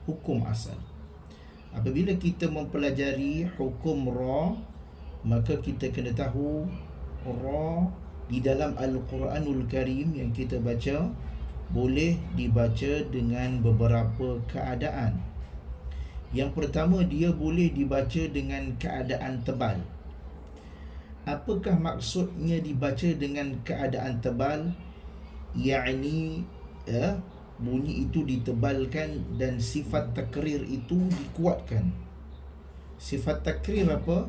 hukum asal. Apabila kita mempelajari hukum ra, maka kita kena tahu ra di dalam Al-Quranul Karim yang kita baca boleh dibaca dengan beberapa keadaan. Yang pertama, dia boleh dibaca dengan keadaan tebal. Apakah maksudnya dibaca dengan keadaan tebal? Yakni bunyi itu ditebalkan dan sifat takrir itu dikuatkan. Sifat takrir apa?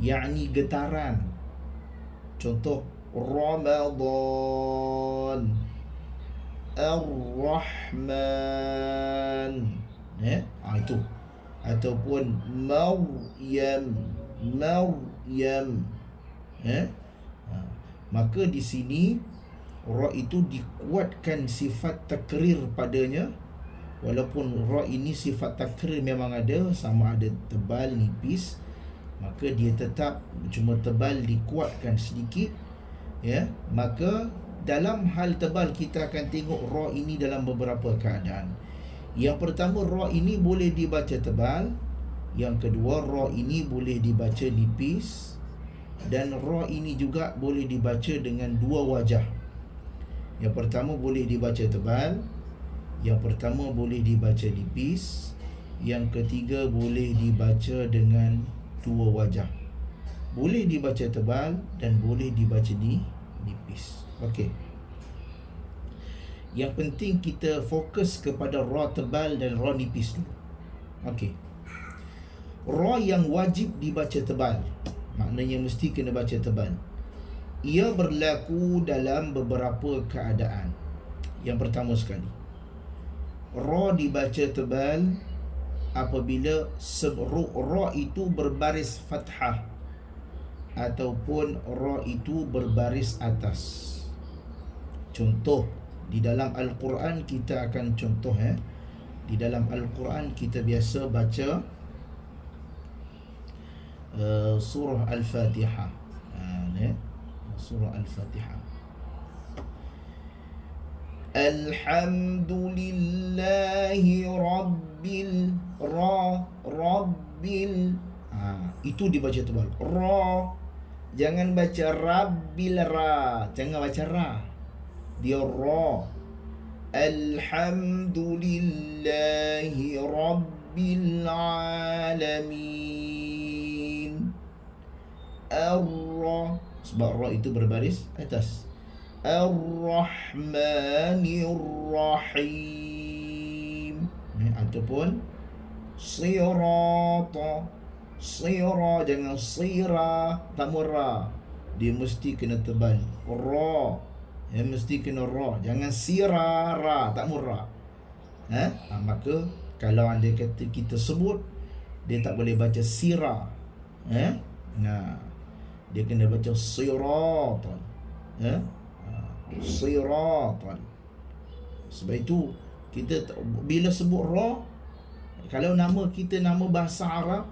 Yakni getaran. Contoh, Ramadan, Ar-Rahman, itu. Ataupun Maryam, maka di sini ra itu dikuatkan sifat takrir padanya. Walaupun ra ini sifat takrir memang ada, sama ada tebal, nipis, maka dia tetap cuma tebal dikuatkan sedikit. Maka dalam hal tebal kita akan tengok ra ini dalam beberapa keadaan. Yang pertama, ra ini boleh dibaca tebal. Yang kedua, ra ini boleh dibaca nipis. Dan ra ini juga boleh dibaca dengan dua wajah. Yang pertama boleh dibaca tebal, yang pertama boleh dibaca nipis, yang ketiga boleh dibaca dengan dua wajah. Boleh dibaca tebal dan boleh dibaca nipis. Okey. Yang penting kita fokus kepada ra tebal dan ra nipis dulu. Okey. Ra yang wajib dibaca tebal, maknanya mesti kena baca tebal. Ia berlaku dalam beberapa keadaan. Yang pertama sekali, ra dibaca tebal apabila ra itu berbaris fathah ataupun ra itu berbaris atas. Contoh, di dalam Al-Quran kita akan contoh di dalam Al-Quran kita biasa baca surah Al-Fatihah. Surah Al-Fatihah. Alhamdulillahi Rabbil itu dibaca tebal. Ra. Jangan baca Rabbil Ra. Jangan baca Ra. Dia Ra. Alhamdulillahi Rabbil Alamin. Ar-Ra. Sebab ra itu berbaris atas. Ar-Rahmanir Rahim. Ataupun Sirata. Sira, jangan sira, tak murah. Dia mesti kena tebal. Ra. Mesti kena ra. Jangan sira, ra, tak murah. Maka kalau anda kata kita sebut, dia tak boleh baca sira. Dia kena baca siratan. Siratan. Sebab itu kita bila sebut ra, kalau nama kita nama bahasa Arab,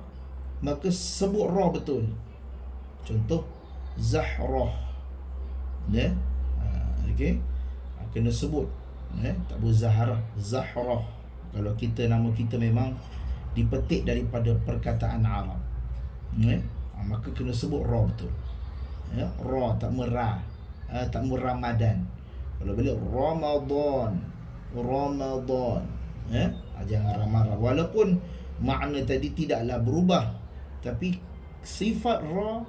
maka sebut ra betul. Contoh, Zahrah. Okey. Kena sebut. Tak boleh Zahrah, Zahrah. Kalau kita nama kita memang dipetik daripada perkataan Arab. Maka kena sebut ra betul. Ra, tak merah. Tak Ramadan. Kalau bila Ramadan, jangan ramai. Walaupun makna tadi tidaklah berubah, tapi sifat ra,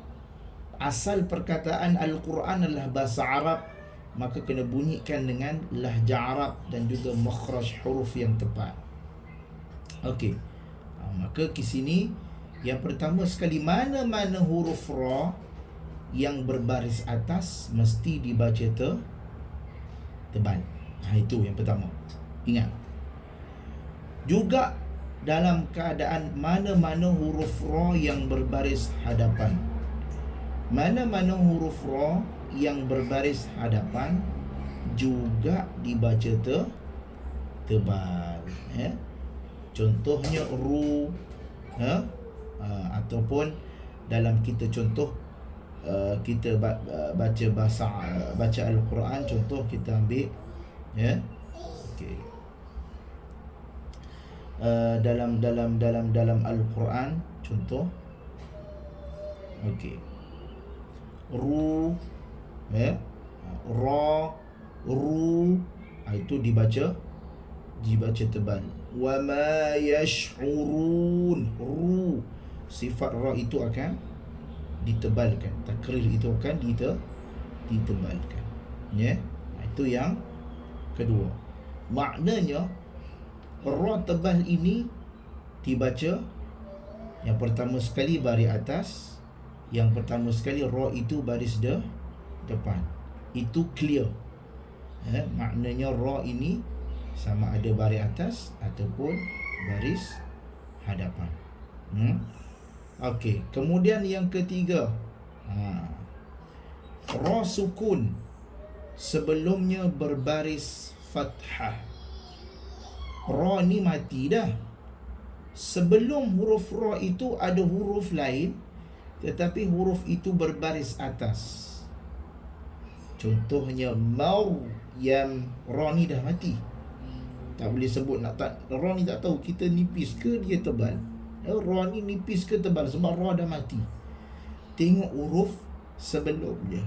asal perkataan Al-Quran adalah bahasa Arab, maka kena bunyikan dengan lahjah Arab dan juga makhraj huruf yang tepat. Okey. Maka di sini yang pertama sekali, mana-mana huruf ra yang berbaris atas mesti dibaca tebal. Itu yang pertama. Ingat. Juga dalam keadaan mana-mana huruf ra yang berbaris hadapan. Mana-mana huruf ra yang berbaris hadapan juga dibaca tebal. Contohnya ru, ataupun dalam kita contoh kita baca baca Al-Quran, contoh kita ambil okey. dalam Al-Quran. Contoh, okey, ru, ra, ru, itu dibaca tebal. Wa ma yash'urun, ru, sifat ra itu akan ditebalkan, takrir itu akan ditebalkan. Itu yang kedua. Maknanya ra tebal ini dibaca yang pertama sekali baris atas, yang pertama sekali ra itu baris depan. Itu clear. Maknanya ra ini sama ada baris atas ataupun baris hadapan. Okey, kemudian yang ketiga, ra sukun sebelumnya berbaris fathah. Ra ni mati dah. Sebelum huruf ra itu ada huruf lain, tetapi huruf itu berbaris atas. Contohnya Maryam, ra ni dah mati. Tak boleh sebut nak tak, ra ni tak tahu kita nipis ke dia tebal. Ra ni nipis ke tebal sebab ra dah mati. Tengok huruf sebelumnya.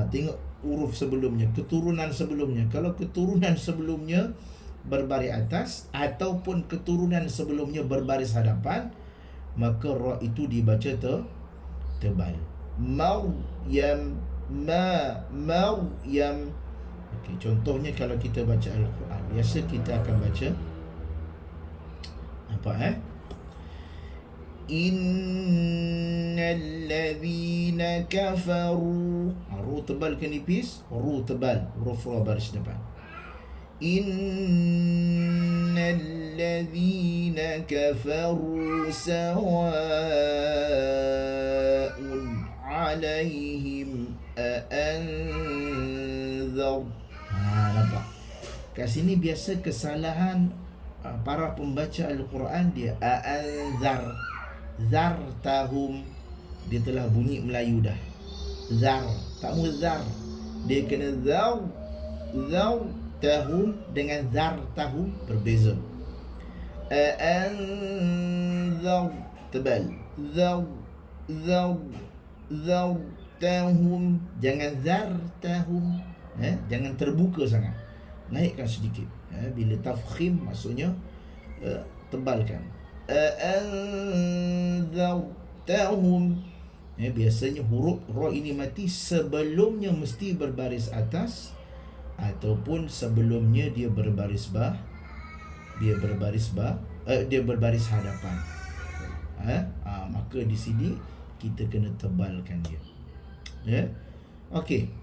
Tengok huruf sebelumnya, keturunan sebelumnya. Kalau keturunan sebelumnya berbaris atas ataupun keturunan sebelumnya berbaris hadapan, maka ra itu dibaca tebal. Maryam, Maryam. Okey, contohnya kalau kita baca Al-Quran, biasa kita akan baca apa? Innal ladzina kafaru. Ru tebal ke nipis? Ru tebal, huruf ra baris depan. Innal ladzina kafaru sawa'un 'alaihim a'anzar. Nampak? Kat sini biasa kesalahan para pembaca Al-Quran, dia a'anzar, zartahum, dia telah bunyi Melayu dah. Zar, tak muzar. Dia kena tahum dengan zartahum berbeza. A'anzar tebal, zartahum, jangan zartahum, jangan terbuka sangat, naikkan sedikit. Bila tafkhim maksudnya tebalkan. A'anzartahum. Biasanya huruf ra ini mati sebelumnya mesti berbaris atas ataupun sebelumnya dia berbaris hadapan. Maka di sini kita kena tebalkan dia. Okey.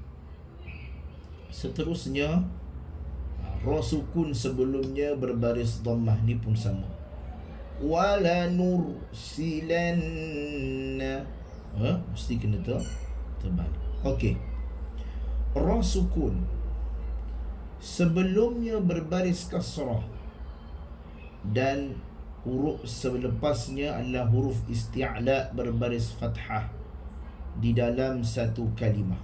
Seterusnya, ra sukun sebelumnya berbaris dhammah, ni pun sama. Wala nursilanna, mesti kena tebal. Okey. Ra sukun sebelumnya berbaris kasrah dan huruf selepasnya adalah huruf isti'la berbaris fathah di dalam satu kalimah.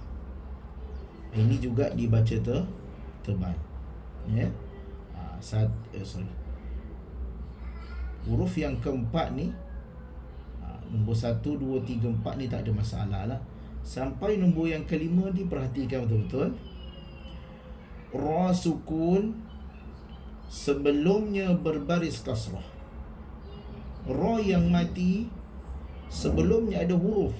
Ini juga dibaca tebal. Huruf yang keempat ni, nombor 1, 2, 3, 4 ni tak ada masalah lah. Sampai nombor yang kelima diperhatikan betul-betul. Ra sukun sebelumnya berbaris kasrah. Ra yang mati sebelumnya ada huruf,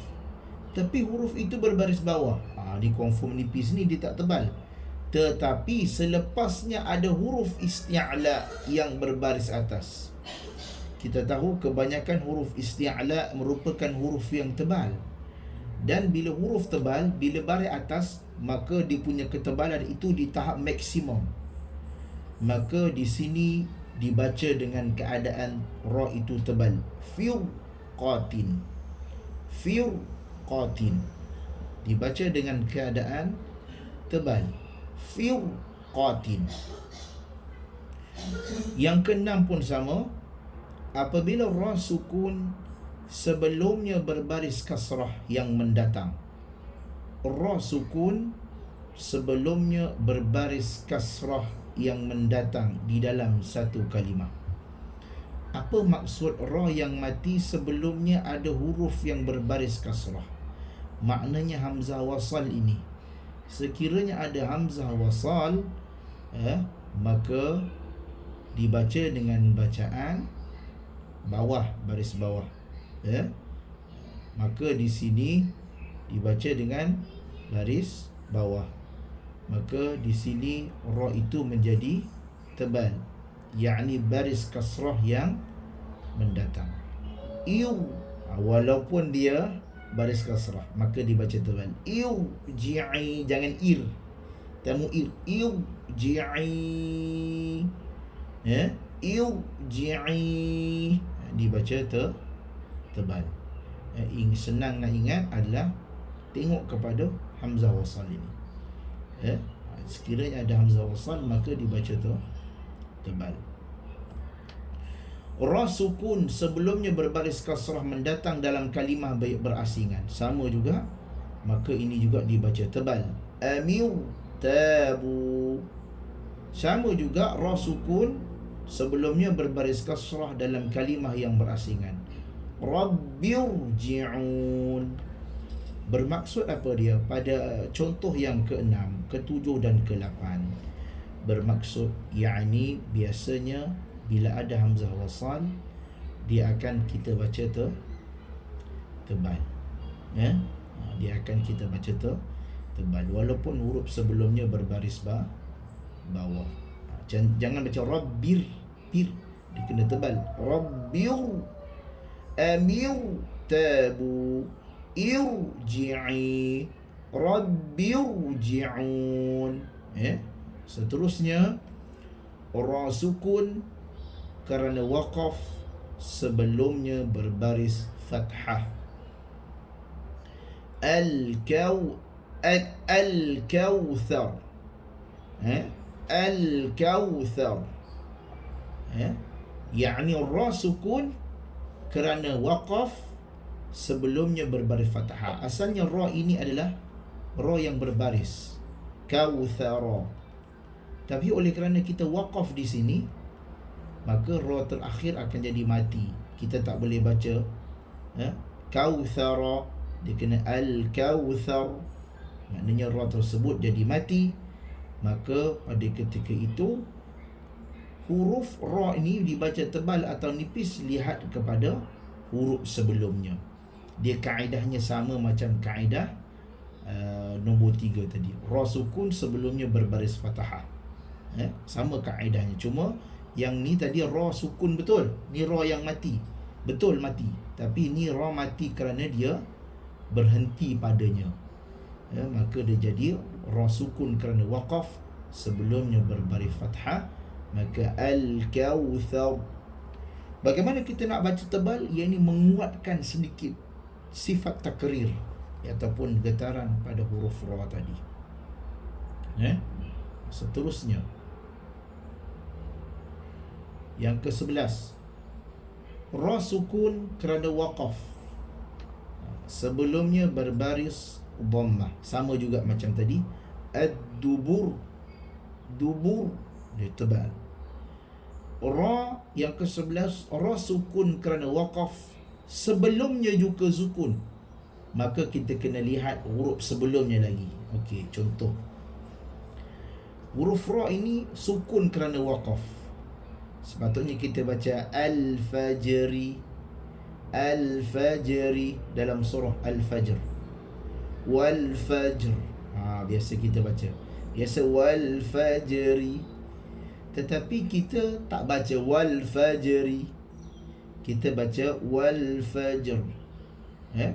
tapi huruf itu berbaris bawah. Di confirm nipis ni dia tak tebal. Tetapi selepasnya ada huruf isti'la yang berbaris atas. Kita tahu kebanyakan huruf isti'la merupakan huruf yang tebal. Dan bila huruf tebal, bila baris atas, maka dia punya ketebalan itu di tahap maksimum. Maka di sini dibaca dengan keadaan ra itu tebal. Firqatin. Firqatin. Dibaca dengan keadaan tebal. Firqatin. Yang keenam pun sama. Apabila ra sukun sebelumnya berbaris kasrah yang mendatang. Ra sukun sebelumnya berbaris kasrah yang mendatang di dalam satu kalimah. Apa maksud ra yang mati sebelumnya ada huruf yang berbaris kasrah? Maknanya hamzah wasal ini, sekiranya ada hamzah wasal, maka dibaca dengan bacaan bawah, baris bawah, maka di sini dibaca dengan baris bawah, maka di sini ra itu menjadi tebal, yakni baris kasrah yang mendatang. Iu, walaupun dia baris kasrah, maka dibaca tebal. Iu ji'i, jangan ir, tamu ir. Iu ji'i, iu ji'i, dibaca tebal. Senang nak ingat adalah tengok kepada hamzah wasal ini. Sekiranya ada hamzah wasal, maka dibaca tebal. Ra sukun sebelumnya berbaris kasrah mendatang dalam kalimah berasingan, sama juga, maka ini juga dibaca tebal. Amiu tabu, sama juga ra sukun sebelumnya berbaris kasrah dalam kalimah yang berasingan. Rabbirji'un, bermaksud apa dia? Pada contoh yang ke-6, ke-7 dan ke-8, bermaksud yakni biasanya bila ada hamzah wasal, dia akan kita baca tebal, dia akan kita baca tebal walaupun huruf sebelumnya berbaris bawah. Jangan baca rabbir, bir, dia kena tebal. Rabbir, amir tabu, irji'i, rabbirji'un. Seterusnya ra sukun kerana waqaf sebelumnya berbaris fathah. Al-Kawthar, Al-Kawthar, yakni ra sukun kerana waqaf sebelumnya berbaris fathah. Asalnya ra ini adalah ra yang berbaris Kawthara, tapi oleh kerana kita waqaf di sini, maka ra terakhir akan jadi mati. Kita tak boleh baca Kawthara, dia kena Al-Kawthar, maknanya ra tersebut jadi mati. Maka pada ketika itu huruf ra ini dibaca tebal atau nipis, lihat kepada huruf sebelumnya. Dia kaedahnya sama macam kaedah nombor 3 tadi. Ra sukun sebelumnya berbaris fathah, sama kaedahnya. Cuma yang ni tadi ra sukun betul, ni ra yang mati, betul mati, tapi ni ra mati kerana dia berhenti padanya, maka dia jadi ra sukun kerana waqaf sebelumnya berbaris fathah, maka Al-Kawthar. Bagaimana kita nak baca tebal? Ia ini menguatkan sedikit sifat takrir ataupun getaran pada huruf ra tadi. Seterusnya yang ke-11, ra sukun kerana waqaf sebelumnya berbaris dhammah, sama juga macam tadi. Ad-dubur, dubur, dia tebal. Ra yang ke-11, ra sukun kerana waqaf sebelumnya juga sukun, maka kita kena lihat huruf sebelumnya lagi. Okey, contoh huruf ra ini sukun kerana waqaf, sepatutnya kita baca Al-Fajri, Al-Fajri dalam surah Al-Fajr. Wal-Fajr, biasa kita baca, biasa Wal-Fajri. Tetapi kita tak baca Wal-Fajri, kita baca Wal-Fajr.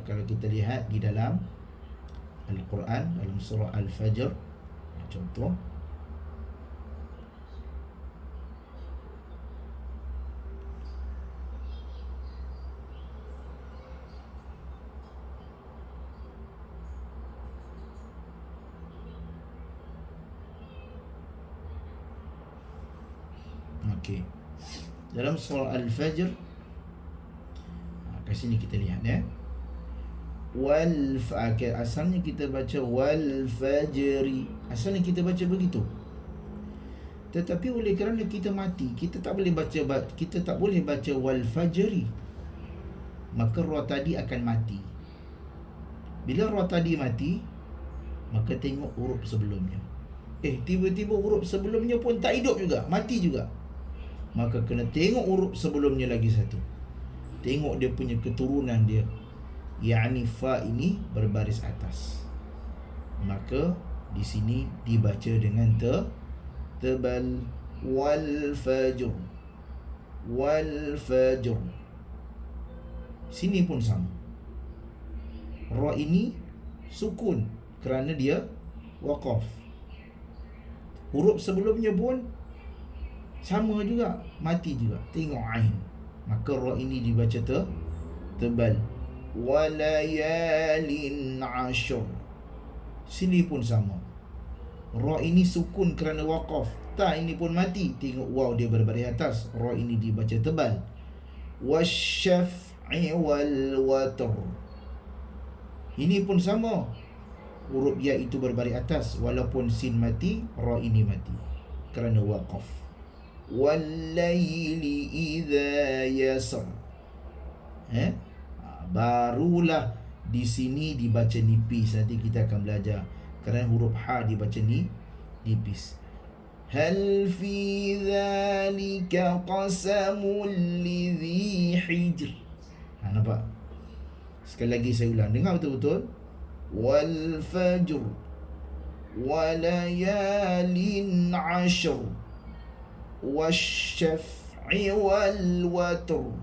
Kalau kita lihat di dalam Al-Quran, dalam surah Al-Fajr, contoh dalam surah Al-Fajr, kat sini kita lihat asalnya kita baca wal fajri, asalnya kita baca begitu. Tetapi oleh kerana kita mati, kita tak boleh baca wal fajri, maka ra tadi akan mati. Bila ra tadi mati, maka tengok huruf sebelumnya. Tiba-tiba huruf sebelumnya pun tak hidup juga, mati juga. Maka kena tengok huruf sebelumnya lagi satu. Tengok dia punya keturunan dia. Yakni fa ini berbaris atas. Maka di sini dibaca dengan tebal. Wal fajr. Wal fajr. Sini pun sama. Ra ini sukun kerana dia waqaf. Huruf sebelumnya pun sama juga, mati juga. Tengok ain. Maka ra ini dibaca tebal. Walayalin ashur. Sini pun sama. Ra ini sukun kerana waqaf. Ta ini pun mati. Tengok waw dia berbaris atas. Ra ini dibaca tebal. Wasyaf'i wal watr. Ini pun sama. Huruf ya itu berbaris atas. Walaupun sin mati, ra ini mati kerana waqaf. Wallayli idza yasr. Barulah di sini dibaca nipis. Nanti kita akan belajar kerana huruf ha dibaca nipis. Hal fi dhalika qasamul lidhi hijr. Nampak? Sekali lagi saya ulang, dengar betul-betul. Wal fajr walayalin ashr wasyaf'i wal watr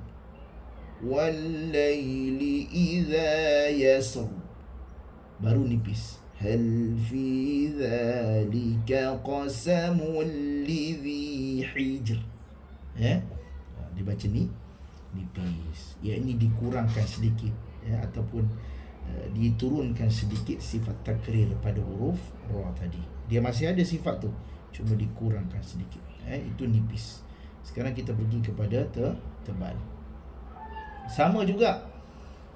wallayli idza yasr. Baru nipis. Hal fi dhalika qasamul lidhi hijr. Dibaca nipis. Ini dikurangkan sedikit, ataupun diturunkan sedikit sifat takrir pada huruf ra tadi. Dia masih ada sifat tu, cuma dikurangkan sedikit. Itu nipis. Sekarang kita pergi kepada tebal. Sama juga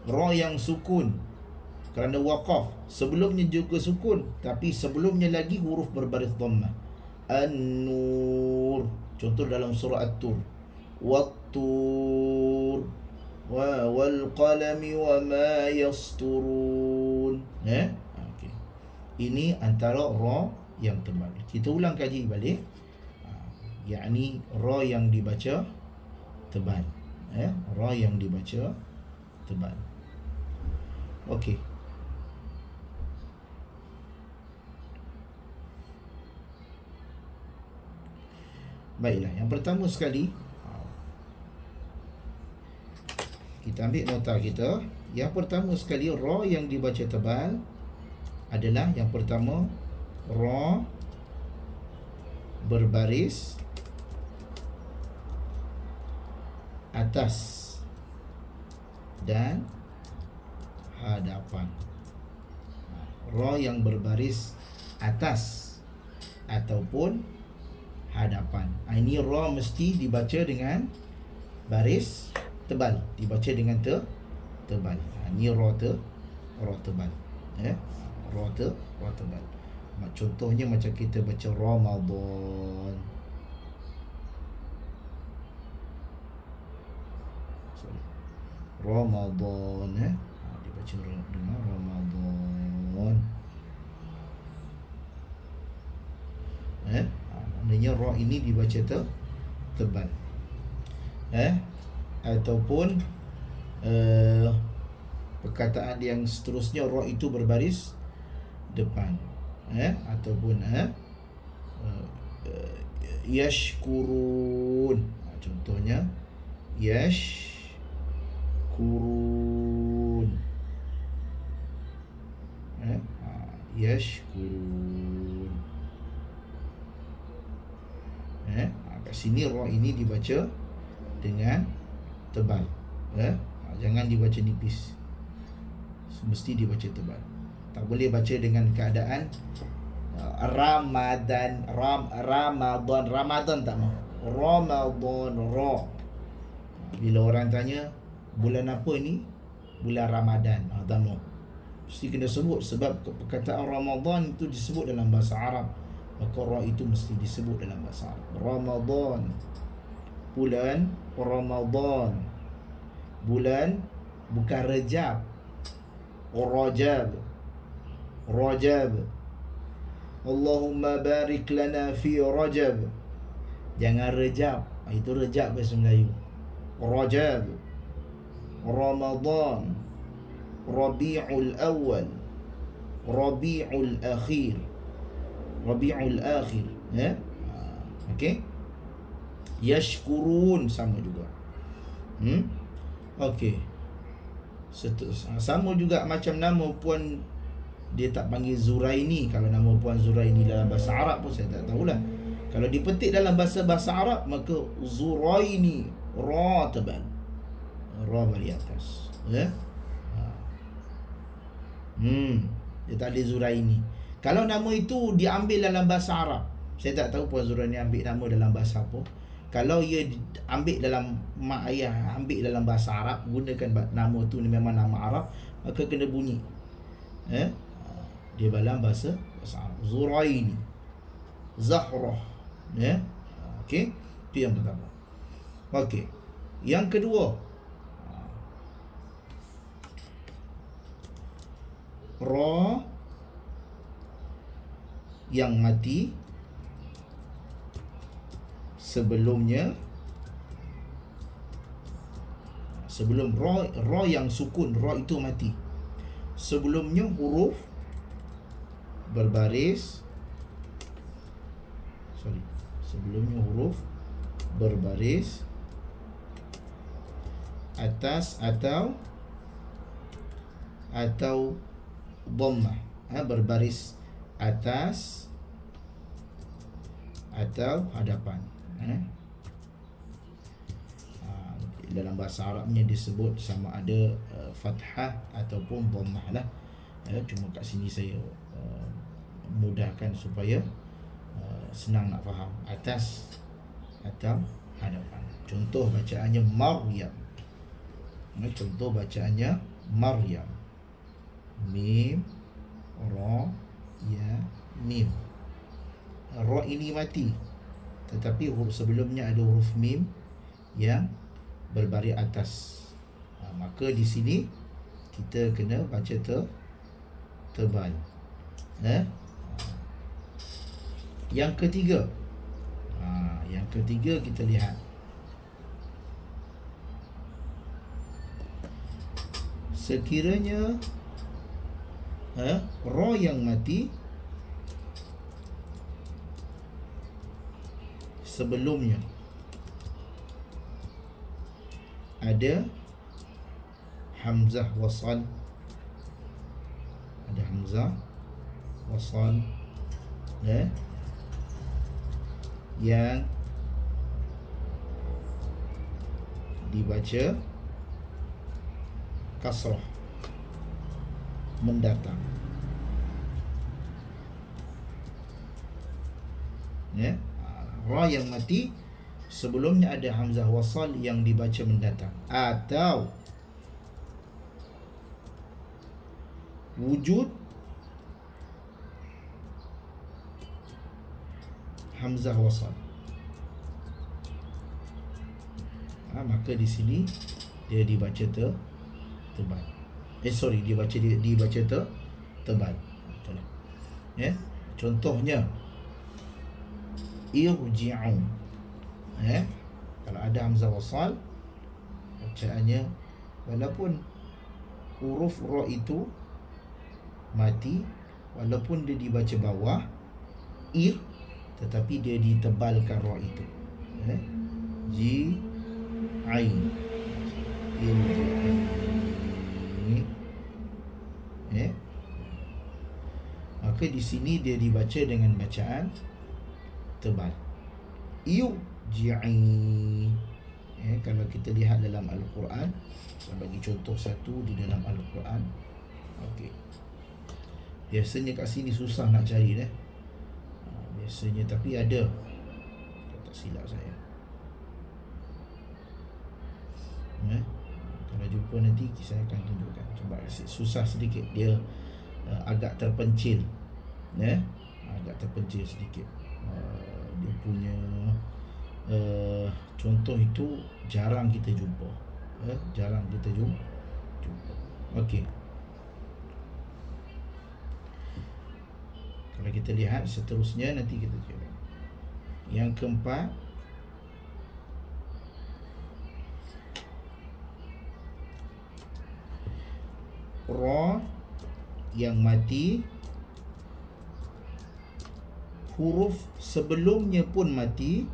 ra yang sukun kerana waqaf, sebelumnya juga sukun, tapi sebelumnya lagi huruf berbaris dhammah. An-nur, contoh dalam surah At-Tur. Wat-tur wal qalami wa ma yasturun. Okey. Ini antara ra yang tebal. Kita ulang kaji balik. Yakni ra yang dibaca tebal. Ra yang dibaca tebal. Okey. Baiklah, yang pertama sekali kita ambil nota kita. Yang pertama sekali ra yang dibaca tebal adalah yang pertama ra berbaris atas dan hadapan. Ra yang berbaris atas ataupun hadapan. Ini ra mesti dibaca dengan baris tebal, dibaca dengan tebal. Ini ra tebal. Ra tebal. Contohnya macam kita baca Ramadan. Ramadan, dibaca dengan Ramadan. Maknanya ra ini dibaca tebal. Ataupun perkataan yang seterusnya ra itu berbaris depan. Ataupun yashkurun. Contohnya yashkurun. Yashkurun. Kat sini ra ini dibaca dengan tebal. Jangan dibaca nipis. Mesti dibaca tebal. Tak boleh baca dengan keadaan Ramadan tak mau. Ramadan ra. Bila orang tanya bulan apa ni? Bulan Ramadan. Tak mau. Mesti kena sebut, sebab perkataan Ramadan itu disebut dalam bahasa Arab maka ra itu mesti disebut dalam bahasa Arab. Ramadan, bulan Ramadan. Bulan bukan Rejab. Rajab. Rajab. Allahumma barik lana fi Rajab. Jangan Rejab. Itu Rejab bahasa Melayu. Rajab. Ramadan. Rabiul Awal. Rabiul Akhir. Rabiul Akhir, ya. Okey. Yashkurun sama juga. Okey. Sama juga macam nama puan, dia tak panggil Zuraini. Kalau nama puan Zuraini dalam bahasa Arab pun saya tak tahulah. Kalau dipetik dalam bahasa Arab, maka Zuraini, ra tebal, ra bagi atas, ya. Dia tak ada Zuraini. Kalau nama itu diambil dalam bahasa Arab, saya tak tahu puan Zuraini ambil nama dalam bahasa apa. Kalau ia ambil dalam mak ayah, ambil dalam bahasa Arab, gunakan nama tu memang nama Arab, maka kena bunyi, dia dalam bahasa Arab. Zuraini, Zahrah, ya. Okey, itu yang pertama. Okey, yang kedua, ra yang mati sebelum ra yang sukun, ra itu mati. Sebelumnya huruf berbaris, sebelumnya huruf berbaris atas atau dhammah, berbaris atas atau hadapan. Dalam bahasa Arabnya disebut sama ada fathah ataupun dhammah lah. Cuma kat sini saya mudahkan supaya senang nak faham. Atas atau hadapan. Contoh bacaannya Maryam. Contoh bacaannya Maryam. Mim, ra, ya, mim. Ra ini mati, tetapi huruf sebelumnya ada huruf mim yang berbaris atas. Maka di sini kita kena baca tebal. Yang ketiga, kita lihat sekiranya ra yang mati sebelumnya ada hamzah wasal, yang dibaca kasrah mendatang, ra yang mati sebelumnya ada hamzah wasal yang dibaca mendatang, atau wujud hamzah wasal, maka di sini dia dibaca tebal. Dibaca tebal. Contohnya irji'u. Kalau ada hamzah wasal, bacaannya walaupun huruf ra itu mati, walaupun dia dibaca bawah tetapi dia ditebalkan ra itu. Ji-ain. Maka di sini dia dibaca dengan bacaan tebal. Yuji'i. Kalau kita lihat dalam Al-Quran, saya bagi contoh satu di dalam Al-Quran. Okey. Biasanya kat sini susah nak cari biasanya, tapi ada. Tak silap saya. Kalau jumpa nanti saya akan tunjukkan. Cuba susah sedikit, dia agak terpencil, agak terpencil sedikit. Dia punya contoh itu jarang kita jumpa. Jarang kita jumpa. Okey. Kalau kita lihat seterusnya, nanti kita tengok. Yang keempat, ra yang mati, huruf sebelumnya pun mati,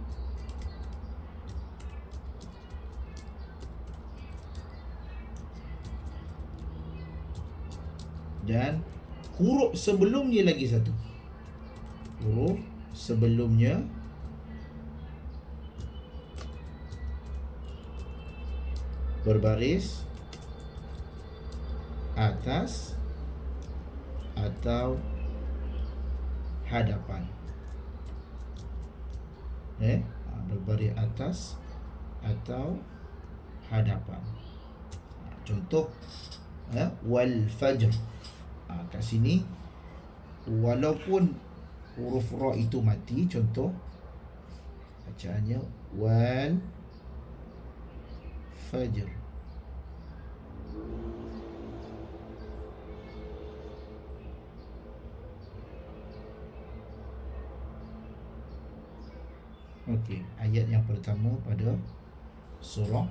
dan huruf sebelumnya lagi satu. Huruf sebelumnya berbaris atas atau hadapan. Berbaris atas atau hadapan. Contoh, wal fajr. Kat sini walaupun huruf ra itu mati, contoh bacaannya wal fajr. Okey, ayat yang pertama pada surah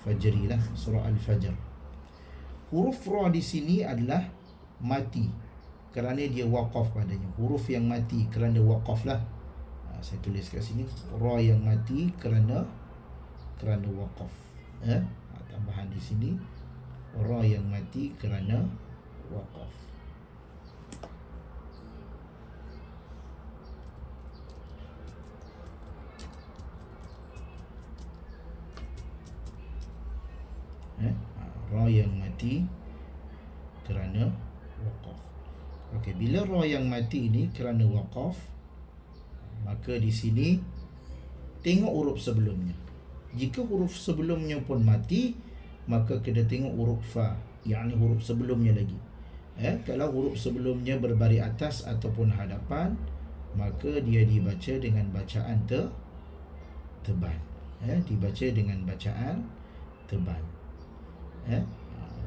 Fajri lah, surah Al-Fajr. Huruf ra di sini adalah mati kerana dia waqaf padanya. Huruf yang mati kerana waqaf lah. Saya tulis kat sini ra yang mati kerana waqaf. Tambahan di sini ra yang mati kerana waqaf. Ra yang mati kerana waqaf. Okey, bila ra yang mati ini kerana waqaf, maka di sini tengok huruf sebelumnya. Jika huruf sebelumnya pun mati, maka kita tengok huruf fa, yakni huruf sebelumnya lagi. Kalau huruf sebelumnya berbaris atas ataupun hadapan, maka dia dibaca dengan bacaan tebal. Dibaca dengan bacaan tebal.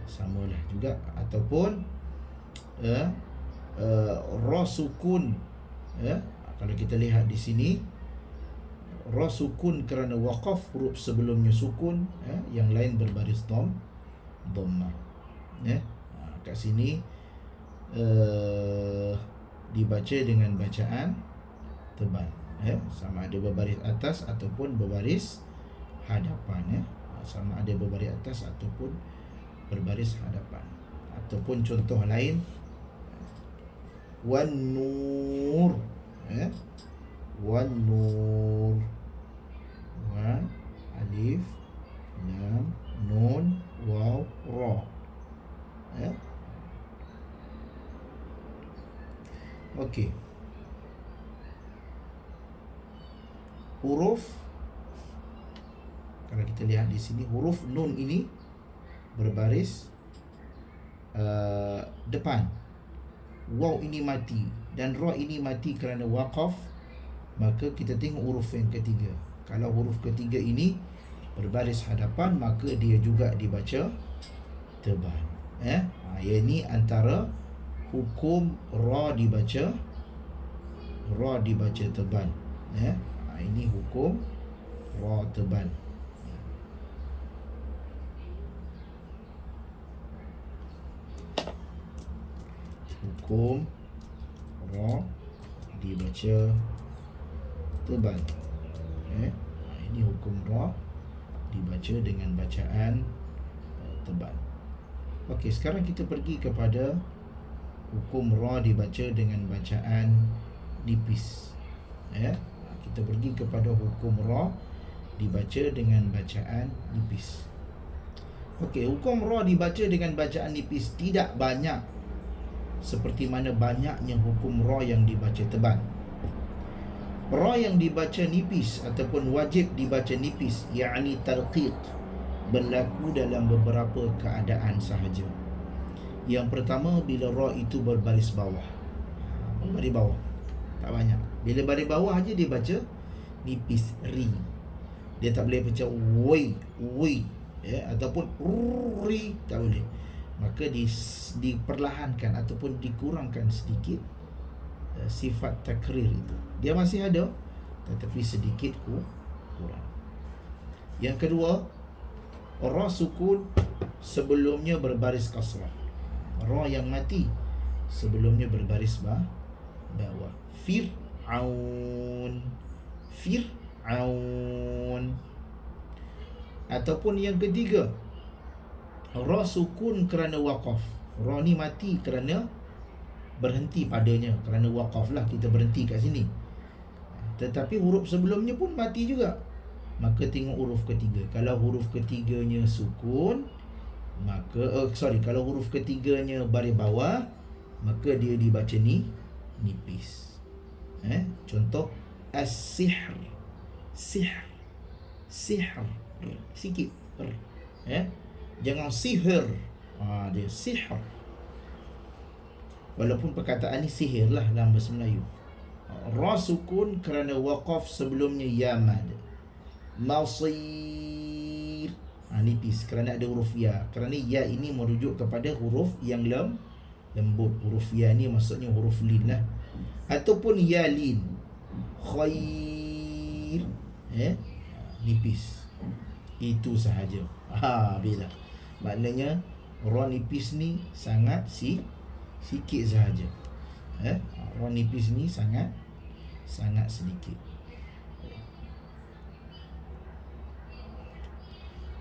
Samalah juga. Ataupun ra sukun. Kalau kita lihat di sini, ra sukun kerana waqaf, huruf sebelumnya sukun, yang lain berbaris dhammah. Kat sini dibaca dengan bacaan tebal, sama ada berbaris atas ataupun berbaris hadapan. Sama ada berbaris atas ataupun berbaris hadapan. Ataupun contoh lain, wan nur, wan nur, wa alif lam nun waw ra. Okey. Huruf, kalau kita lihat di sini, huruf nun ini berbaris depan. Waw ini mati dan ra ini mati kerana waqaf, maka kita tengok huruf yang ketiga. Kalau huruf ketiga ini berbaris hadapan, maka dia juga dibaca tebal. Ini antara hukum ra dibaca tebal. Ini hukum ra tebal. Hukum ra dibaca tebal. Ini hukum ra dibaca dengan bacaan tebal. Okey, sekarang kita pergi kepada hukum ra dibaca dengan bacaan nipis. Kita pergi kepada hukum ra dibaca dengan bacaan nipis. Okey, hukum ra dibaca dengan bacaan nipis tidak banyak seperti mana banyaknya hukum ra yang dibaca tebal. Ra yang dibaca nipis ataupun wajib dibaca nipis, yakni tarqiq, berlaku dalam beberapa keadaan sahaja. Yang pertama, bila ra itu berbaris bawah. Berbaris bawah. tak banyak. Bila baris bawah aja dia baca nipis, ri. Dia tak boleh baca woi, ya, ataupun ri, tak boleh. Maka diperlahankan ataupun dikurangkan sedikit sifat takrir itu. Dia masih ada tetapi sedikit kurang. Yang kedua, ra sukun sebelumnya berbaris kasrah. Ra yang mati sebelumnya berbaris bawah. Fir'aun. Ataupun yang ketiga, ra sukun kerana waqaf. Ra ni mati kerana berhenti padanya, kerana waqaf lah, kita berhenti kat sini. Tetapi huruf sebelumnya pun mati juga. Maka tengok huruf ketiga. Kalau huruf ketiganya sukun, maka kalau huruf ketiganya baris bawah, maka dia dibaca nipis. Contoh as-sihr. Sihr. Sikit. Jangan sihir. Dia sihr. Walaupun perkataan ni sihir lah dalam bahasa Melayu. Ra sukun kerana waqaf sebelumnya ya mad. Masir. Nipis kerana ada huruf ya. Kerana ya ini merujuk kepada huruf yang lembut. Huruf ya ni maksudnya huruf lin lah. Ataupun ya lin. Khair. Nipis. Itu sahaja. Bila maknanya ra nipis ni sangat sikit sahaja. Ra nipis ni sangat sedikit.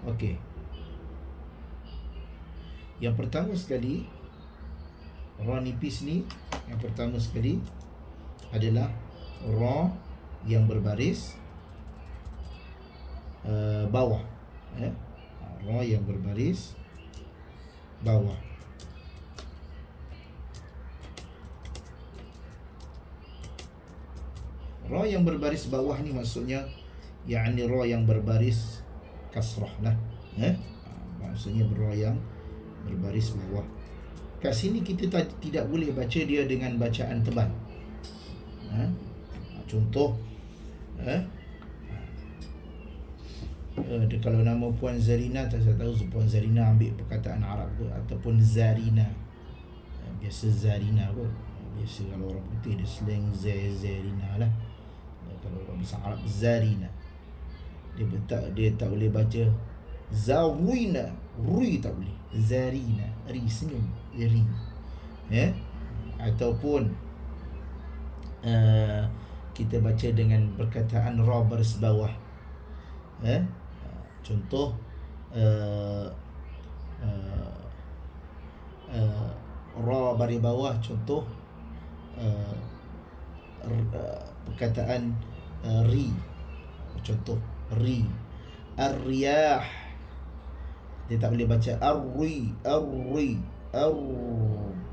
Okey. Yang pertama sekali, ra nipis ni yang pertama sekali adalah ra yang berbaris bawah. Ra yang berbaris bawah. Ra yang berbaris bawah ni maksudnya yakni ra yang berbaris kasrah lah. Maksudnya ra yang berbaris bawah. Kat sini kita tidak boleh baca dia dengan bacaan tebal. Contoh kalau nama Puan Zarina, tak saya tahu Puan Zarina ambil perkataan Arab ke ataupun Zarina. Biasa Zarina kot. Biasa kalau orang putih dia slang Zarina lah. Kalau orang bahasa Arab Zarina. Dia tak boleh baca Zawina, Ri tak boleh. Zarina, Ri senyum, Ri. Ataupun kita baca dengan perkataan ra baris bawah. Contoh ra baris bawah, contoh perkataan ri. Contoh ri. Ar-riyah. Dia tak boleh baca ar-ri.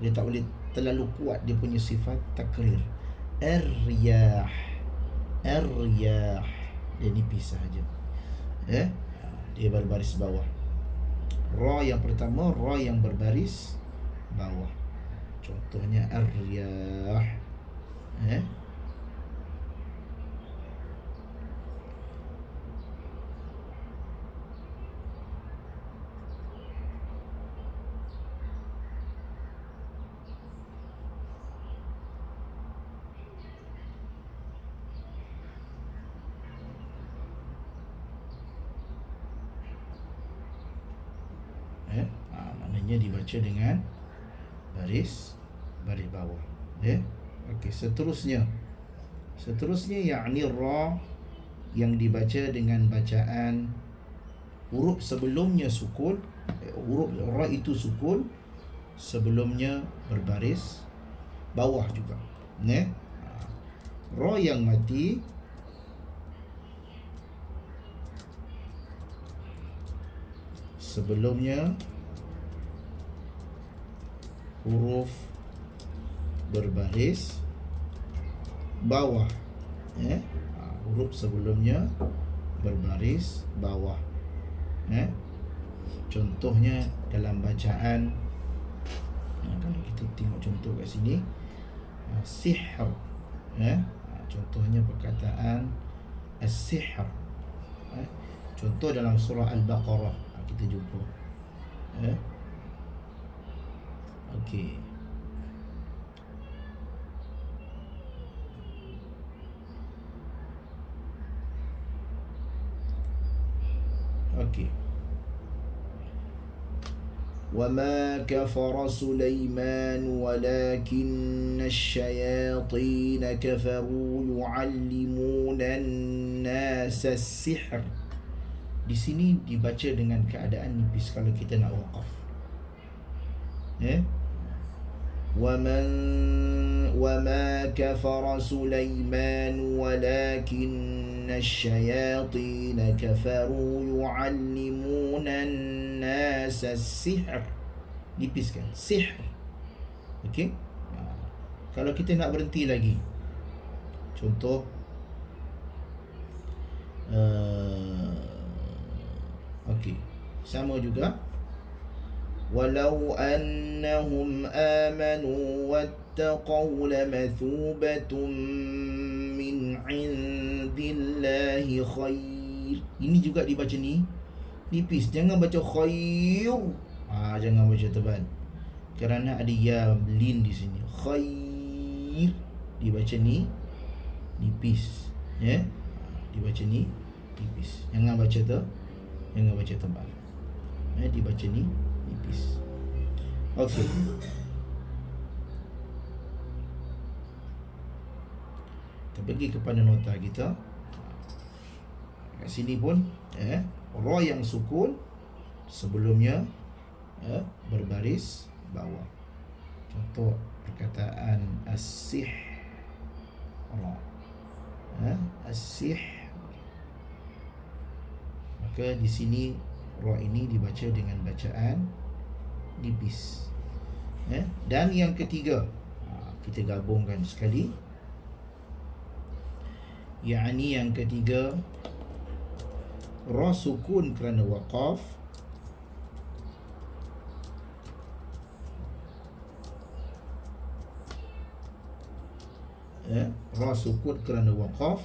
Dia tak boleh terlalu kuat dia punya sifat takrir. Ar-riyah. Dia nipis sahaja. Dia berbaris bawah. Ra yang pertama, ra yang berbaris bawah. Contohnya ar-riyah. Maknanya dibaca dengan baris bawah. Okey, seterusnya yakni ra yang dibaca dengan bacaan huruf sebelumnya sukun. Huruf ra itu sukun, sebelumnya berbaris bawah juga. Ra yang mati sebelumnya huruf berbaris bawah. Huruf sebelumnya berbaris bawah. Contohnya dalam bacaan, kalau kita tengok contoh kat sini, sihr. Contohnya perkataan as-sihr. Contoh dalam surah Al-Baqarah kita jumpa. Okey. Okey. وَمَا كَفَرَ سُلَيْمَانُ وَلَكِنَّ الشَّيَاطِينَ كَفَرُوا يُعَلِّمُونَ النَّاسَ السِّحْرَ. Di sini dibaca dengan keadaan nipis kalau kita nak waqaf. وَمَا كَفَرَ سُلَيْمَانُ وَلَكِنَّ الشَّيَاطِينَ كَفَرُوا يُعَلِّمُونَ النَّاسَ السِّحْرَ. Nipiskan sihr. Okey. Kalau kita nak berhenti lagi, contoh okey, sama juga. Walau annahum amanu wattaqaw lamathubatun min indillahi khair. Ini juga dibaca nipis. Jangan baca khair. Jangan baca tebal. Kerana ada ya lin di sini. Khair dibaca nipis. Dibaca nipis. Jangan baca tebal. Dibaca nipis. Okey. Kita pergi kepada nota kita. Kat sini pun ra yang sukun sebelumnya berbaris bawah. Contoh perkataan as-sihr. As-sihr. Maka di sini ra ini dibaca dengan bacaan nipis. Dan yang ketiga, kita gabungkan sekali. Yani yang ketiga, ra sukun kerana waqaf, ra sukun kerana waqaf,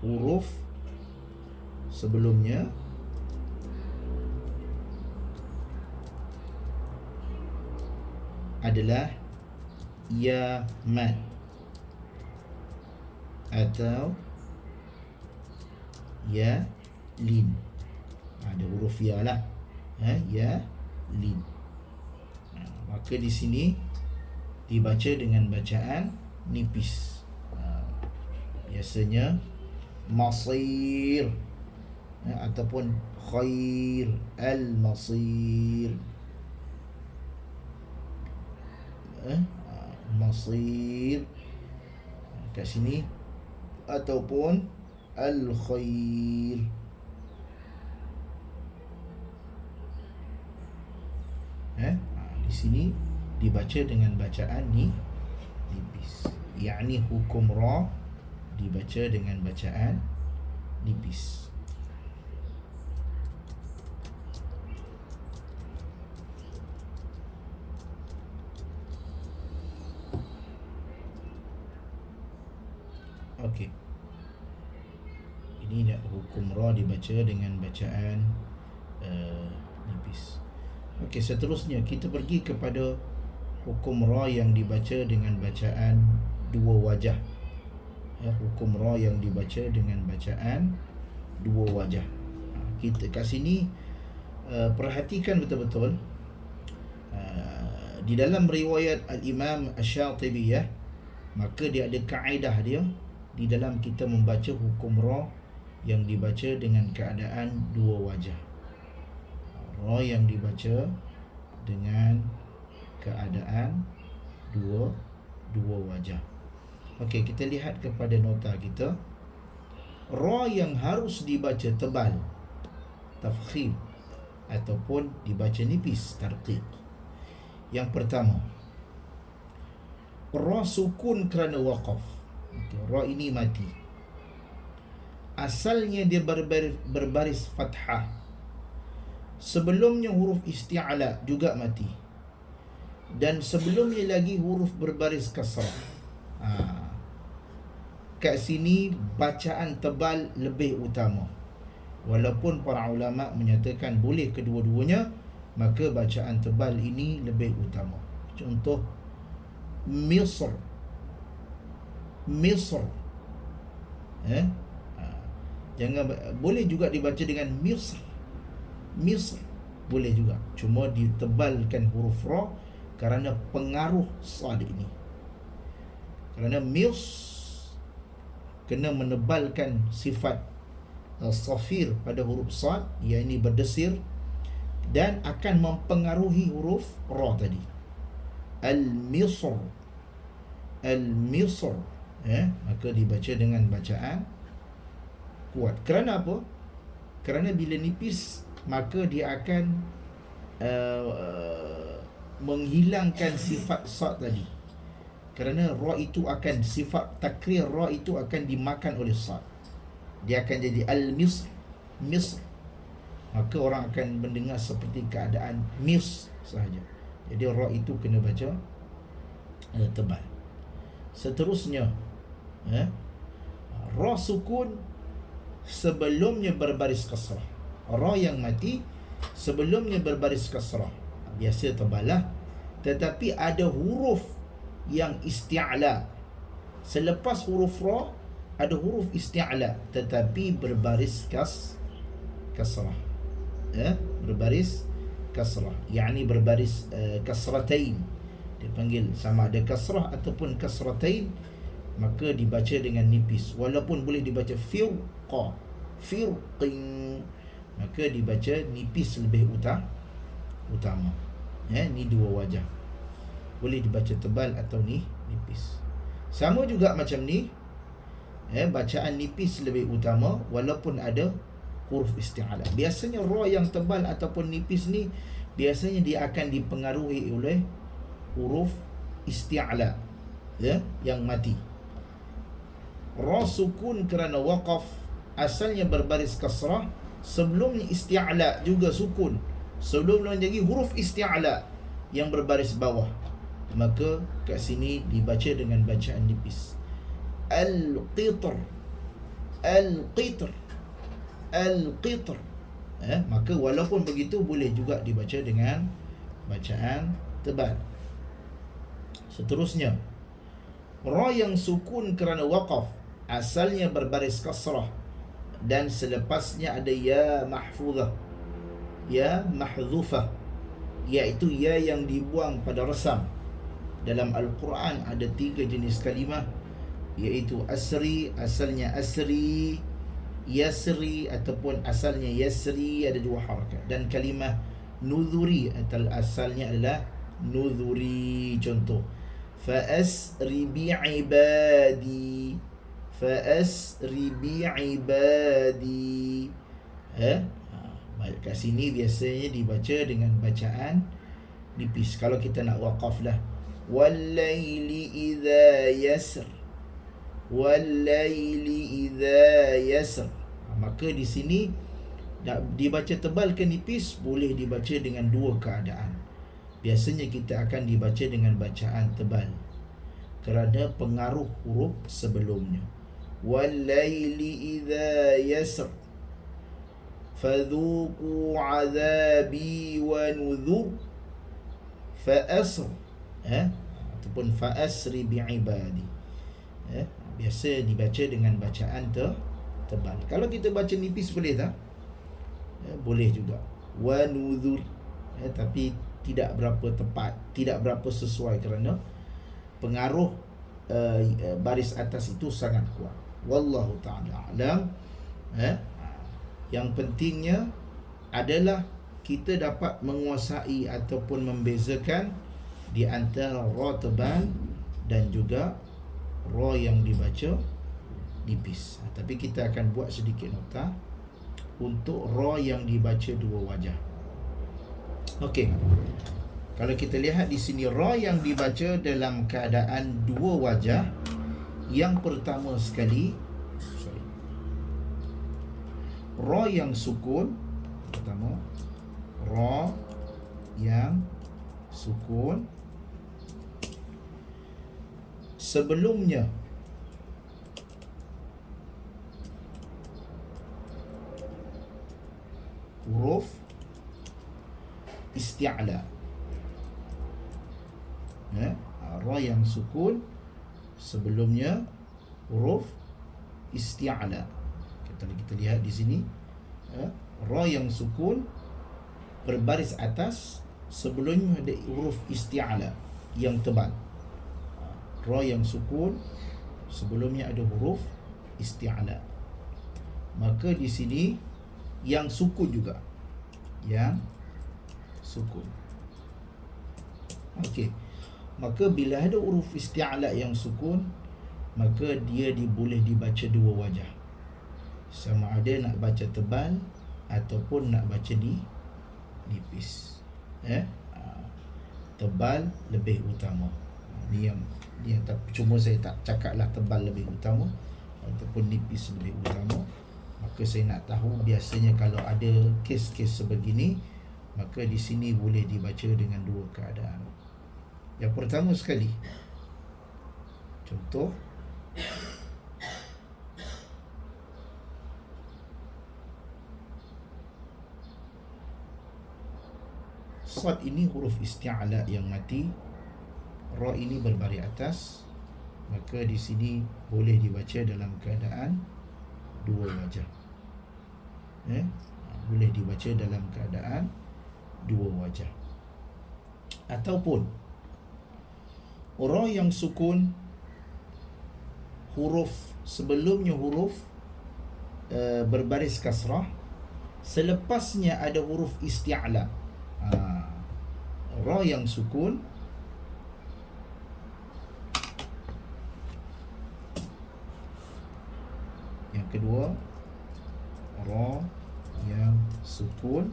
huruf sebelumnya adalah ya mad atau ya lin. Ada huruf ya lah. Ya lin. Maka di sini dibaca dengan bacaan nipis. Biasanya masir ataupun khair, al-masir. Masir kat sini, ataupun al-khair. Di sini dibaca dengan bacaan nipis. Yani hukum ra dibaca dengan bacaan nipis. Okey. Ini nak hukum ra dibaca dengan bacaan nipis. Okey, seterusnya kita pergi kepada hukum ra yang dibaca dengan bacaan dua wajah. Hukum ra yang dibaca dengan bacaan dua wajah. Kita kat sini perhatikan betul-betul. Di dalam riwayat Al-Imam Asy-Syatibi, maka dia ada kaedah dia di dalam kita membaca hukum ra yang dibaca dengan keadaan dua wajah. Ra yang dibaca dengan keadaan dua wajah. Okey, kita lihat kepada nota kita. Ra yang harus dibaca tebal, tafkhim, ataupun dibaca nipis, tarqiq. Yang pertama, ra sukun kerana waqaf. Ra ini mati. Asalnya dia berbaris fathah. Sebelumnya huruf isti'ala juga mati. Dan sebelumnya lagi huruf berbaris kasrah. kat sini bacaan tebal lebih utama. Walaupun para ulama menyatakan boleh kedua-duanya, maka bacaan tebal ini lebih utama. Contoh Misr. Misr. Jangan, boleh juga dibaca dengan Misr. Misr boleh juga, cuma ditebalkan huruf ra kerana pengaruh sad ini. Kerana mis kena menebalkan sifat safir pada huruf sad, iaitu berdesir, dan akan mempengaruhi huruf ra tadi. Al-Misr. Al-Misr. Maka dibaca dengan bacaan kuat. Kerana apa? Kerana bila nipis, maka dia akan menghilangkan sifat sad tadi. Kerana ra itu akan, sifat takrir ra itu akan dimakan oleh sad. Dia akan jadi al-Misr. Misr. Maka orang akan mendengar seperti keadaan mis sahaja. Jadi ra itu kena baca tebal. Seterusnya, ra sukun sebelumnya berbaris kasrah. Ra yang mati sebelumnya berbaris kasrah, biasa tebal lah. Tetapi ada huruf yang isti'la. Selepas huruf ra ada huruf isti'la, tetapi berbaris kasrah. Berbaris kasrah, yakni berbaris kasratain. Dia panggil sama ada kasrah ataupun kasratain, maka dibaca dengan nipis. Walaupun boleh dibaca firqa, firqin, maka dibaca nipis lebih utama. Ni dua wajah. Boleh dibaca tebal atau nipis. Sama juga macam ni, bacaan nipis lebih utama walaupun ada huruf isti'ala. Biasanya ra yang tebal ataupun nipis ni, biasanya dia akan dipengaruhi oleh huruf isti'ala, yang mati. Ra sukun kerana waqaf, asalnya berbaris kasrah, sebelumnya isti'la juga sukun, sebelum jadi huruf isti'la yang berbaris bawah, maka kat sini dibaca dengan bacaan nipis. Al-qitr. Al-qitr. Al-qitr. Maka walaupun begitu boleh juga dibaca dengan bacaan tebal. Seterusnya, ra yang sukun kerana waqaf, asalnya berbaris kasrah dan selepasnya ada ya mahfuzah, ya mahdhufah, iaitu ya yang dibuang pada resam. Dalam Al-Quran ada 3 jenis kalimah, iaitu asri, asalnya asri, yasri ataupun asalnya yasri, ada 2 harakat, dan kalimah nuzuri atau asalnya adalah nuzuri. Contoh, fa'asri bi'ibadi, fa'asri bi'ibadi. Kat sini biasanya dibaca dengan bacaan nipis. Kalau kita nak waqaf lah, wal-laili idza yasr, wal-laili idza yasr. Maka di sini dibaca tebal ke nipis, boleh dibaca dengan 2 keadaan. Biasanya kita akan dibaca dengan bacaan tebal kerana pengaruh huruf sebelumnya. Wal-laili idza yasr fadhuqu 'adhabi wa nudhur fa'asr, ataupun fa'asri bi'ibadi. Biasa dibaca dengan bacaan tebal. Kalau kita baca nipis boleh tak? Boleh juga. Wa nudhur, tapi tidak berapa tepat, tidak berapa sesuai kerana pengaruh baris atas itu sangat kuat. Wallahu ta'ala alam. Yang pentingnya adalah kita dapat menguasai ataupun membezakan di antara ra tebal dan juga ra yang dibaca nipis. Tapi kita akan buat sedikit nota untuk ra yang dibaca 2 wajah. Okey. Kalau kita lihat di sini, ra yang dibaca dalam keadaan 2 wajah. Yang pertama sekali, ra yang sukun. Pertama, ra yang sukun sebelumnya huruf isti'la. Ra yang sukun sebelumnya huruf isti'la. Kita lihat di sini, ra yang sukun berbaris atas sebelumnya ada huruf isti'la yang tebal. Ra yang sukun sebelumnya ada huruf isti'la. Maka di sini yang sukun juga, yang sukun. Okey. Maka bila ada huruf isti'la yang sukun, maka dia boleh dibaca dua wajah. Sama ada nak baca tebal ataupun nak baca nipis. Tebal lebih utama. Ni yang cuma saya tak cakaplah tebal lebih utama ataupun nipis lebih utama. Maka saya nak tahu biasanya kalau ada kes-kes sebegini, maka di sini boleh dibaca dengan dua keadaan. Yang pertama sekali, contoh sad ini huruf isti'la yang mati, ra ini berbaris atas, maka di sini boleh dibaca dalam keadaan dua wajah. Boleh dibaca dalam keadaan dua wajah. Ataupun ra yang sukun, huruf sebelumnya huruf berbaris kasrah, selepasnya ada huruf isti'la. Ra yang sukun yang kedua, ra yang sukun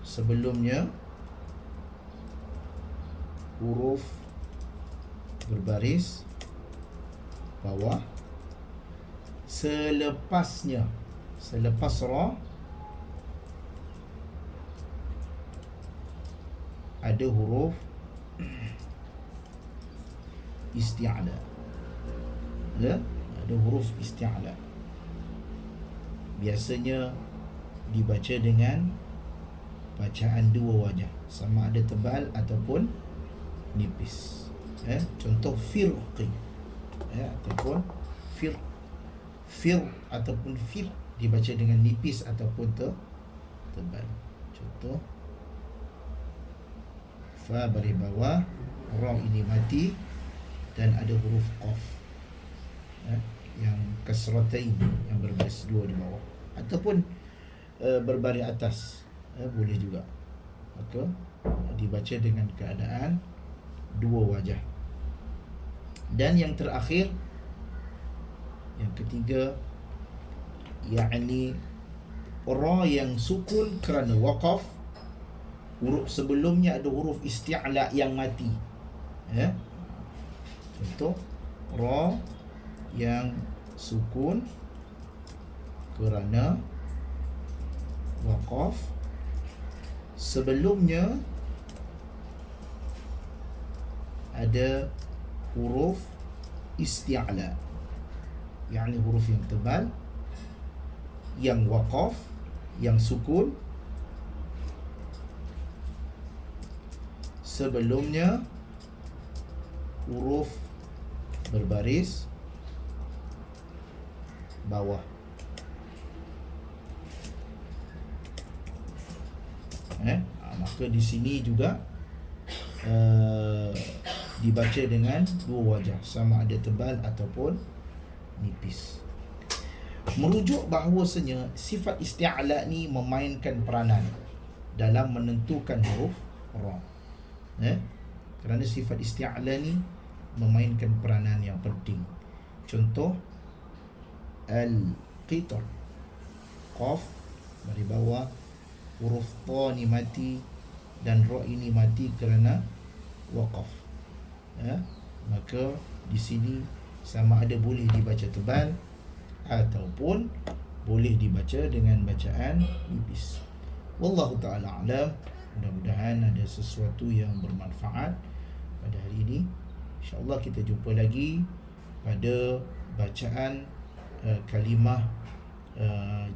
sebelumnya huruf berbaris bawah, selepas ra ada huruf isti'la. Ada huruf isti'la. Biasanya dibaca dengan bacaan dua wajah, sama ada tebal ataupun nipis. Contoh firqi, ataupun fir ataupun fir dibaca dengan nipis ataupun tebal. Contoh fa baris bawah, ra ini mati dan ada huruf qaf, yang kasratain, yang berbaris dua di bawah ataupun berbaris atas, boleh juga. Maka dibaca dengan keadaan dua wajah. Dan yang terakhir, yang ketiga, yakni ra yang sukun kerana waqaf, huruf sebelumnya ada huruf isti'la yang mati. Contoh ra yang sukun kerana waqaf, sebelumnya ada huruf isti'la, yakni huruf yang tebal, yang waqaf, yang sukun, sebelumnya huruf berbaris bawah. Maka di sini juga dibaca dengan dua wajah, sama ada tebal ataupun nipis. Merujuk bahawasanya sifat isti'la ni memainkan peranan dalam menentukan huruf ra. Kerana sifat isti'la ni memainkan peranan yang penting. Contoh al-qitar, qaf dari bawah, huruf ta ni mati dan ra ini mati kerana waqaf. Maka di sini sama ada boleh dibaca tebal ataupun boleh dibaca dengan bacaan nipis. Wallahu ta'ala alam. Mudah-mudahan ada sesuatu yang bermanfaat pada hari ini. InsyaAllah kita jumpa lagi pada bacaan kalimah,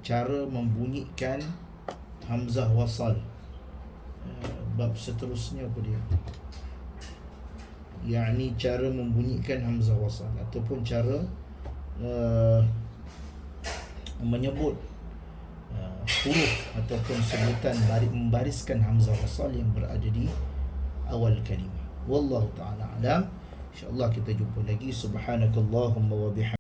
cara membunyikan hamzah wasal. Bab seterusnya apa dia? Yakni cara membunyikan hamzah wasal ataupun cara menyebut huruf ataupun sebutan membariskan hamzah wasal yang berada di awal kalimah. Wallahu ta'ala alam. InsyaAllah kita jumpa lagi. Subhanakallahumma wa bihamdika